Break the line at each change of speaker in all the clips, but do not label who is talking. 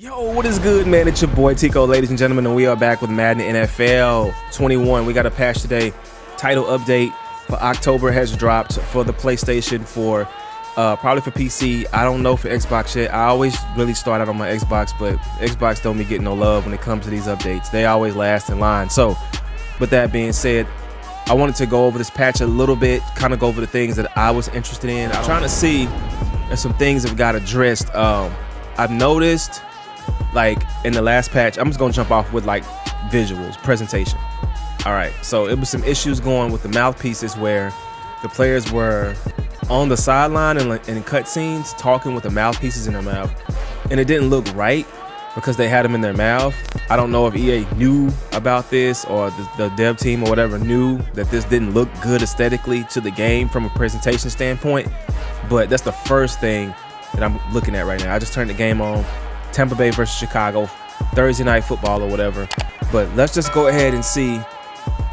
Yo, what is good, man? It's your boy Tico, ladies and gentlemen, and we are back with Madden NFL 21. We got a patch today. Title update for October has dropped for the PlayStation, for probably for PC. I don't know for Xbox yet. I always really start out on my Xbox, but Xbox don't be getting no love when it comes to these updates. They always last in line. So, with that being said, I wanted to go over this patch a little bit, kind of go over the things that I was interested in. I'm trying to see if some things have got addressed. I've noticed, like in the last patch, I'm just gonna jump off with like visuals, presentation. All right, so it was some issues going with the mouthpieces where the players were on the sideline and in cutscenes talking with the mouthpieces in their mouth, and it didn't look right because they had them in their mouth. I don't know if EA knew about this, or the dev team or whatever knew that this didn't look good aesthetically to the game from a presentation standpoint, but that's the first thing that I'm looking at right now. I just turned the game on. Tampa Bay versus Chicago, Thursday night football or whatever. But let's just go ahead and see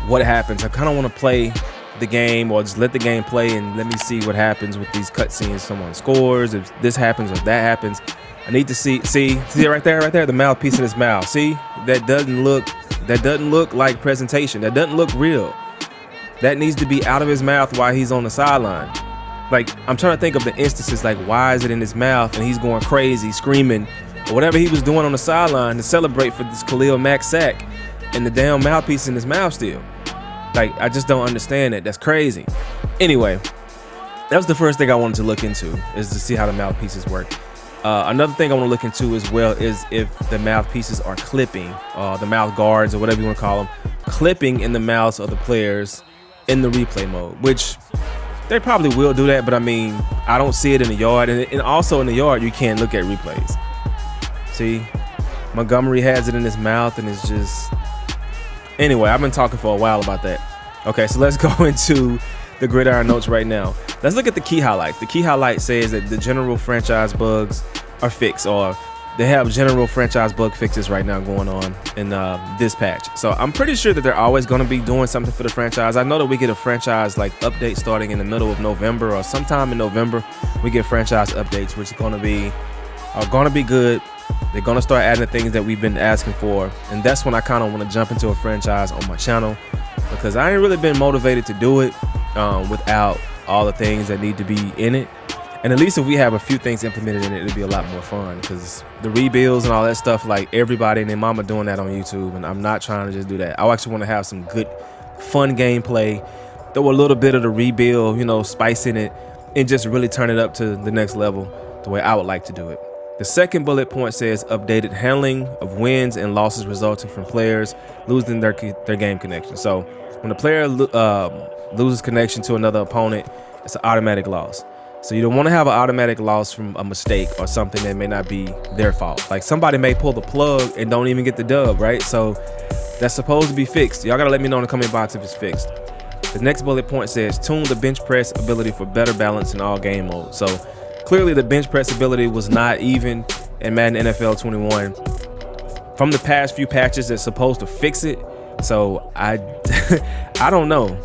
what happens. I kind of want to play the game, or just let the game play and let me see what happens with these cutscenes. Someone scores, if this happens or that happens. I need to see it right there, the mouthpiece in his mouth. See, that doesn't look like presentation. That doesn't look real. That needs to be out of his mouth while he's on the sideline. Like, I'm trying to think of the instances, like why is it in his mouth and he's going crazy, screaming, or whatever he was doing on the sideline to celebrate for this Khalil Mack sack, and the damn mouthpiece in his mouth still. Like, I just don't understand it. That's crazy. Anyway, that was the first thing I wanted to look into, is to see how the mouthpieces work. Another thing I want to look into as well is if the mouthpieces are clipping, the mouth guards or whatever you want to call them, clipping in the mouths of the players in the replay mode, which they probably will do that, but I mean, I don't see it in the yard, and also in the yard you can't look at replays. See, Montgomery has it in his mouth, and it's just... Anyway, I've been talking for a while about that. Okay, so let's go into the gridiron notes right now. Let's look at the key highlights. The key highlight says that the general franchise bugs are fixed, or they have general franchise bug fixes right now going on in this patch. So I'm pretty sure that they're always going to be doing something for the franchise. I know that we get a franchise like update starting in the middle of November, or sometime in November we get franchise updates, which are going to be good. They're going to start adding the things that we've been asking for, and that's when I kind of want to jump into a franchise on my channel, because I ain't really been motivated to do it without all the things that need to be in it. And at least if we have a few things implemented in it, it'll be a lot more fun, because the rebuilds and all that stuff, like everybody and their mama doing that on YouTube, and I'm not trying to just do that. I actually want to have some good, fun gameplay, throw a little bit of the rebuild, you know, spice in it, and just really turn it up to the next level the way I would like to do it. The second bullet point says updated handling of wins and losses resulting from players losing their game connection. So when a player loses connection to another opponent, it's an automatic loss. So you don't want to have an automatic loss from a mistake or something that may not be their fault. Like, somebody may pull the plug and don't even get the dub, right? So that's supposed to be fixed. Y'all gotta let me know in the comment box if it's fixed. The next bullet point says tune the bench press ability for better balance in all game modes. So clearly the bench press ability was not even in Madden NFL 21. From the past few patches, it's supposed to fix it. So I don't know.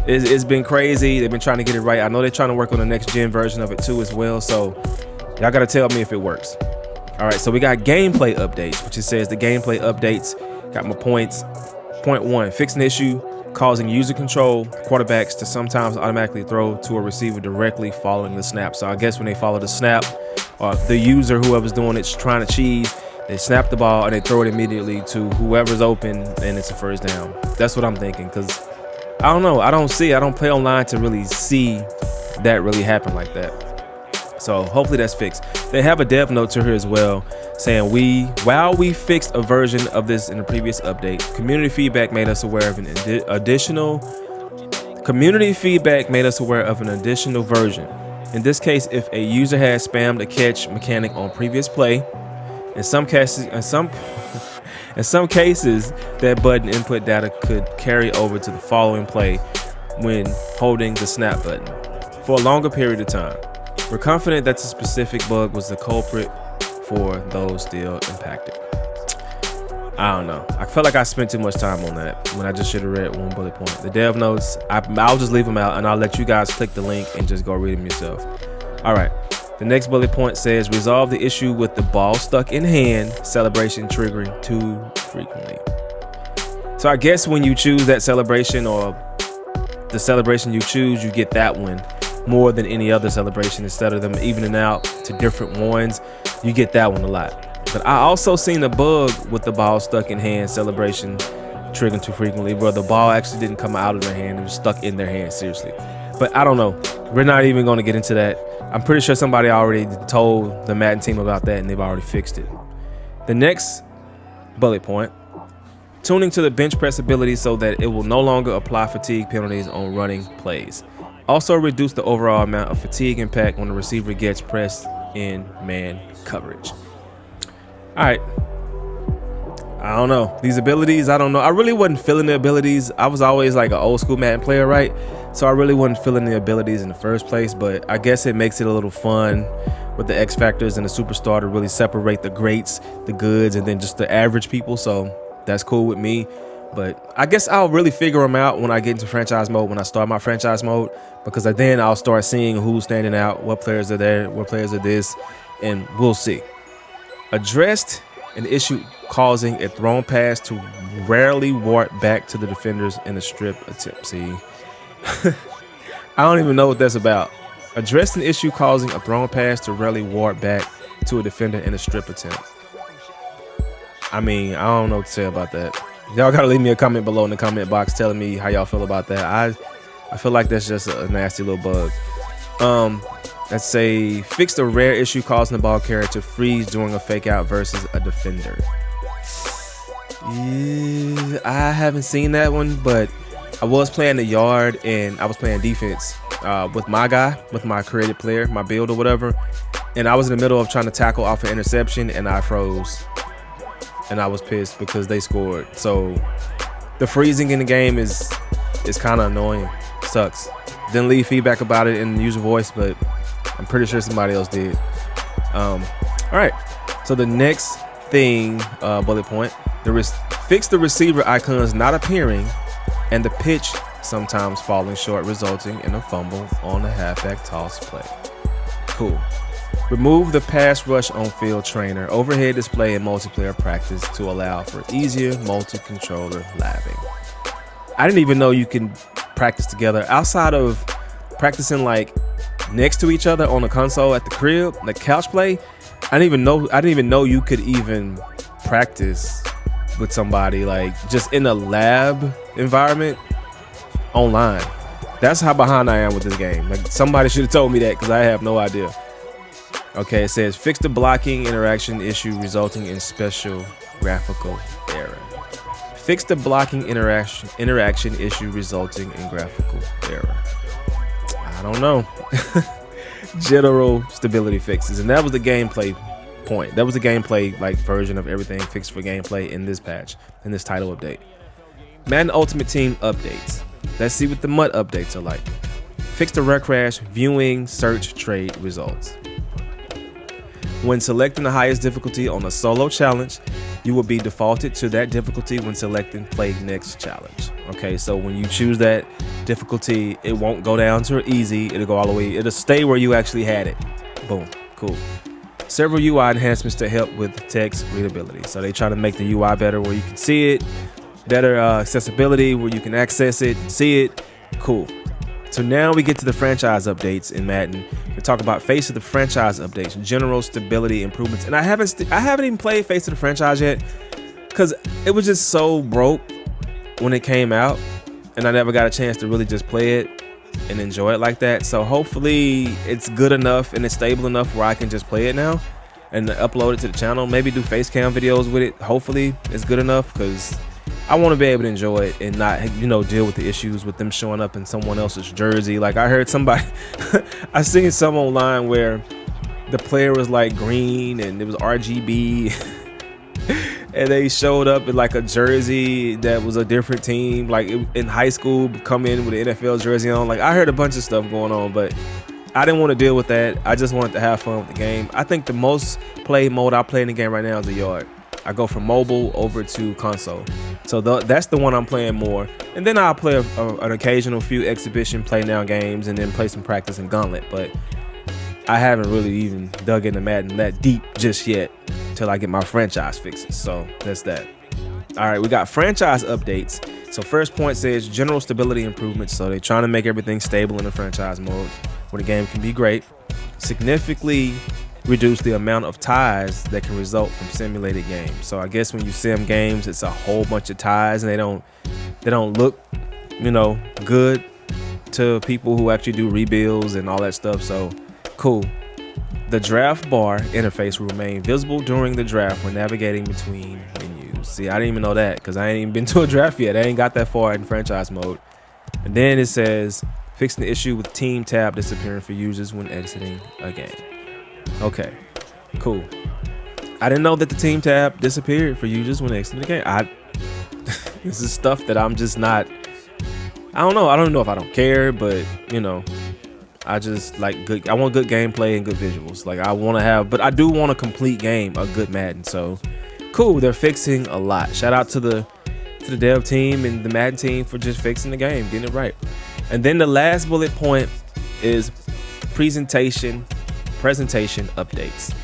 It's been crazy. They've been trying to get it right. I know they're trying to work on the next gen version of it too as well. So y'all gotta tell me if it works. All right, so we got gameplay updates, which it says the gameplay updates got my points. Point 1, fix an issue causing user control quarterbacks to sometimes automatically throw to a receiver directly following the snap. So I guess when they follow the snap, or the user, whoever's doing it's trying to cheese, they snap the ball and they throw it immediately to whoever's open, and it's a first down. That's what I'm thinking, because I don't know. I don't play online to really see that really happen like that. So hopefully that's fixed. They have a dev note to here as well, saying while we fixed a version of this in the previous update, community feedback made us aware of an additional version. In this case, if a user has spammed a catch mechanic on previous play, in some cases, that button input data could carry over to the following play when holding the snap button for a longer period of time. We're confident that the specific bug was the culprit for those still impacted. I don't know. I felt like I spent too much time on that when I just should have read one bullet point. The dev notes, I'll just leave them out, and I'll let you guys click the link and just go read them yourself. All right. The next bullet point says resolve the issue with the ball stuck in hand celebration triggering too frequently. So I guess when you choose that celebration, or the celebration you choose, you get that one more than any other celebration. Instead of them evening out to different ones, you get that one a lot. But I also seen a bug with the ball stuck in hand celebration triggering too frequently, where the ball actually didn't come out of their hand, it was stuck in their hand, seriously. But I don't know, we're not even going to get into that. I'm pretty sure somebody already told the Madden team about that and they've already fixed it. The next bullet point, tuning to the bench press ability so that it will no longer apply fatigue penalties on running plays. Also reduce the overall amount of fatigue impact when the receiver gets pressed in man coverage. All right. I don't know. These abilities, I don't know. I really wasn't feeling the abilities. I was always like an old school Madden player, right? So I really wasn't feeling the abilities in the first place, but I guess it makes it a little fun with the X factors and the superstar to really separate the greats, the goods, and then just the average people. So that's cool with me. But I guess I'll really figure them out when I get into franchise mode, when I start my franchise mode, because then I'll start seeing who's standing out, what players are there, what players are this, and we'll see. Addressed an issue causing a thrown pass to rarely warp back to the defenders in a strip attempt. See, I don't even know what that's about. Addressed an issue causing a thrown pass to rarely warp back to a defender in a strip attempt. I mean, I don't know what to say about that. Y'all gotta leave me a comment below in the comment box telling me how y'all feel about that. I feel like that's just a nasty little bug. Let's say fix the rare issue causing the ball carrier to freeze during a fake out versus a defender. Yeah, I haven't seen that one, but I was playing the yard and I was playing defense with my guy, with my created player, my build or whatever. And I was in the middle of trying to tackle off an interception and I froze. And I was pissed because they scored. So the freezing in the game is kind of annoying. Sucks. Didn't leave feedback about it in the user voice, but I'm pretty sure somebody else did. All right. So the next thing, bullet point, fix the receiver icons not appearing and the pitch sometimes falling short, resulting in a fumble on a halfback toss play. Cool. Remove the pass rush on field trainer overhead display in multiplayer practice to allow for easier multi-controller labbing. I didn't even know you can practice together outside of practicing like next to each other on the console at the crib, like couch play. I didn't even know you could even practice with somebody like just in a lab environment online. That's how behind I am with this game. Like somebody should have told me that because I have no idea. Okay, it says fix the blocking interaction issue resulting in special graphical error. Fix the blocking interaction issue resulting in graphical error. I don't know. General stability fixes, and that was the gameplay point. That was the gameplay like version of everything fixed for gameplay in this patch, in this title update. Madden Ultimate Team updates. Let's see what the MUT updates are like. Fix the rare crash viewing search trade results. When selecting the highest difficulty on a solo challenge, you will be defaulted to that difficulty when selecting play next challenge. Okay, so when you choose that difficulty, it won't go down to easy, it'll go all the way, it'll stay where you actually had it. Boom, cool. Several UI enhancements to help with text readability. So they try to make the UI better where you can see it, better accessibility where you can access it, see it, cool. So now we get to the franchise updates in Madden. We talk about Face of the Franchise updates, general stability improvements. And I haven't even played Face of the Franchise yet because it was just so broke when it came out, and I never got a chance to really just play it and enjoy it like that. So hopefully it's good enough and it's stable enough where I can just play it now and upload it to the channel. Maybe do face cam videos with it. Hopefully it's good enough because I want to be able to enjoy it and not, deal with the issues with them showing up in someone else's jersey. Like I heard somebody, I seen some online where the player was like green and it was RGB and they showed up in like a jersey that was a different team, like in high school, come in with an NFL jersey on. Like I heard a bunch of stuff going on, but I didn't want to deal with that. I just wanted to have fun with the game. I think the most played mode I play in the game right now is the yard. I go from mobile over to console. So that's the one I'm playing more. And then I'll play an occasional few exhibition play now games and then play some practice in Gauntlet. But I haven't really even dug into Madden that deep just yet till I get my franchise fixes. So that's that. All right, we got franchise updates. So first point says general stability improvements. So they're trying to make everything stable in the franchise mode where the game can be great. Significantly reduce the amount of ties that can result from simulated games. So I guess when you sim games, it's a whole bunch of ties and they don't look, you know, good to people who actually do rebuilds and all that stuff. So cool. The draft bar interface will remain visible during the draft when navigating between menus. See, I didn't even know that because I ain't even been to a draft yet. I ain't got that far in franchise mode. And then it says fixing the issue with team tab disappearing for users when exiting a game. Okay, cool. I didn't know that the team tab disappeared for users when exiting the game. This is stuff that I'm just not. I don't know. I don't know if I don't care, but you know, I just like good. I want good gameplay and good visuals. Like I want to have, but I do want a complete game, a good Madden. So cool. They're fixing a lot. Shout out to the dev team and the Madden team for just fixing the game, getting it right. And then the last bullet point is presentation updates.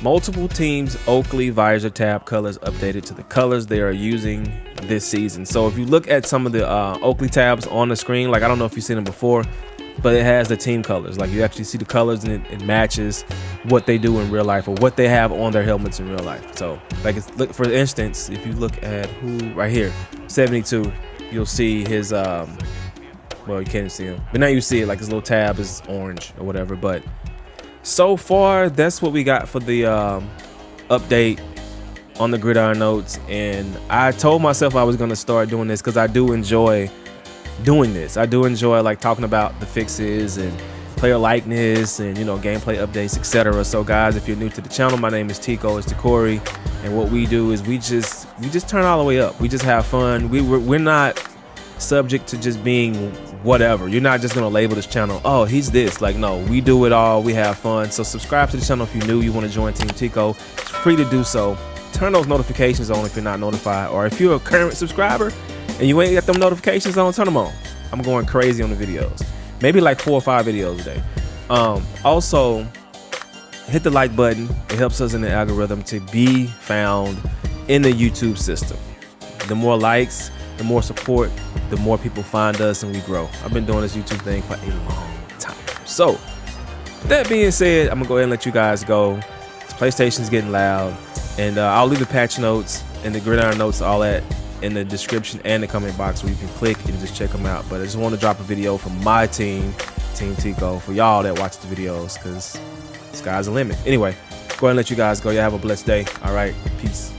Multiple teams Oakley visor tab colors updated to the colors they are using this season. So if you look at some of the Oakley tabs on the screen, like I don't know if you've seen them before, but it has the team colors. Like you actually see the colors and it matches what they do in real life or what they have on their helmets in real life. So like look, for instance, if you look at who right here, 72, you'll see his well, you can't see him, but now you see it, like his little tab is orange or whatever. But so far, that's what we got for the update on the Gridiron Notes. And I told myself I was going to start doing this because I do enjoy doing this. I do enjoy like talking about the fixes and player likeness and, you know, gameplay updates, etc. So guys, if you're new to the channel, my name is TicoisTocory, and what we do is we just turn all the way up. We just have fun. We're not subject to just being whatever. You're not just gonna label this channel, oh, he's this. Like, no, we do it all. We have fun. So subscribe to the channel if you're new, you want to join Team Tico. It's free to do so. Turn those notifications on if you're not notified, or if you're a current subscriber and you ain't got them notifications on, turn them on. I'm going crazy on the videos, maybe like 4 or 5 videos a day. Also hit the like button. It helps us in the algorithm to be found in the YouTube system. The more likes, the more support, the more people find us and we grow. I've been doing this YouTube thing for a long time. So with that being said, I'm gonna go ahead and let you guys go. This PlayStation's getting loud, and I'll leave the patch notes and the Gridiron Notes, all that in the description and the comment box where you can click and just check them out. But I just want to drop a video from my team, Team Tico, for y'all that watch the videos, because sky's the limit. Anyway, go ahead and let you guys go. Y'all have a blessed day. All right, peace.